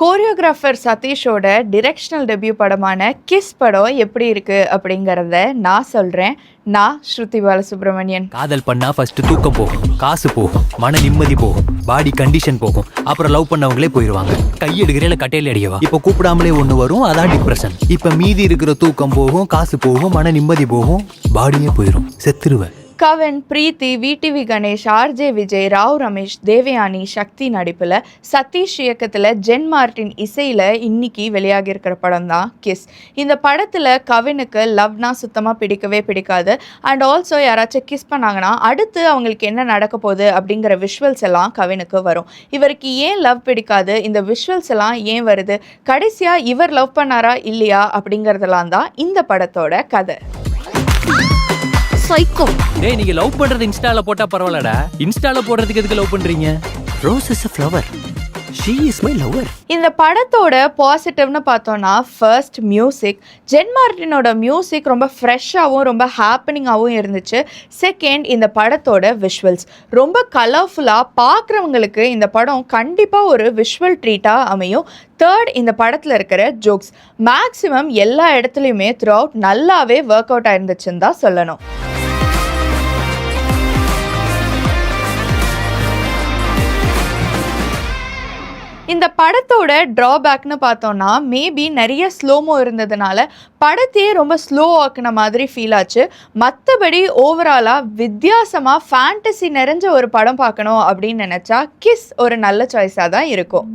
Choreographer சதீஷோட directional debut படமான kiss படம் எப்படி இருக்கு அப்படிங்கிறத நான் சொல்றேன். நான் ஸ்ருதி பாலசுப்ரமணியன். காதல் பண்ணா ஃபர்ஸ்ட் தூக்கம் போகும், காசு போகும், மன நிம்மதி போகும், பாடி கண்டிஷன் போகும், அப்புறம் லவ் பண்ணவங்களே போயிருவாங்க. கையெடுக்கிறேன் கட்டையில அடியவா. இப்ப கூப்பிடாமலே ஒண்ணு வரும், அதான் டிப்ரெஷன். இப்ப மீதி இருக்கிற தூக்கம் போகும், காசு போகும், மன நிம்மதி போகும், பாடியே போயிரும், செத்துருவேன். கவின், பிரீத்தி, விடிவி கணேஷ், ஆர்ஜே விஜய், ராவ் ரமேஷ், தேவயானி, சக்தி நடிப்பில் சதீஷ் இயக்கத்தில் ஜென் மார்ட்டின் இசையில் இன்னைக்கு வெளியாகி இருக்கிற படம் தான் கிஸ். இந்த படத்தில் கவினுக்கு லவ்னா சுத்தமாக பிடிக்கவே பிடிக்காது. அண்ட் ஆல்சோ யாராச்சும் கிஸ் பண்ணாங்கன்னா அடுத்து அவங்களுக்கு என்ன நடக்க போகுது அப்படிங்கிற விஷுவல்ஸ் எல்லாம் கவினுக்கு வரும். இவருக்கு ஏன் லவ் பிடிக்காது, இந்த விஷுவல்ஸ் எல்லாம் ஏன் வருது, கடைசியாக இவர் லவ் பண்ணாரா இல்லையா அப்படிங்கிறதெல்லாம் தான் இந்த படத்தோட கதை. டேய், நீங்க லவ் பண்றது இன்ஸ்டால போட்டா பரவாயில்லடா, இன்ஸ்டால போடுறதுக்கு எதுக்கு லவ் பண்றீங்க? Rose is a flower, she is my lover. இந்த படத்தோட பாசிட்டிவ்னு பார்த்தோன்னா ஃபர்ஸ்ட் மியூசிக். ஜென் மார்ட்டினோட மியூசிக் ரொம்ப ஃப்ரெஷ்ஷாகவும் ரொம்ப ஹாப்பனிங்காகவும் இருந்துச்சு. செகண்ட், இந்த படத்தோட விஷுவல்ஸ் ரொம்ப கலர்ஃபுல்லாக, பார்க்குறவங்களுக்கு இந்த படம் கண்டிப்பாக ஒரு விஷுவல் ட்ரீட்டாக அமையும். தேர்ட், இந்த படத்தில் இருக்கிற ஜோக்ஸ் மேக்ஸிமம் எல்லா இடத்துலையுமே த்ரூ அவுட் நல்லாவே ஒர்க் அவுட் ஆயிருந்துச்சுன்னு தான் சொல்லணும். இந்த படத்தோட ட்ராபேக்னு பார்த்தோன்னா மேபி நிறைய ஸ்லோமோ இருந்ததுனால படத்தையே ரொம்ப ஸ்லோ ஆக்குன மாதிரி ஃபீல் ஆச்சு. மற்றபடி ஓவராலாக வித்தியாசமாக ஃபேண்டசி நிறைஞ்ச ஒரு படம் பார்க்கணும் அப்படின்னு நினச்சா கிஸ் ஒரு நல்ல சாய்ஸாக தான் இருக்கும்.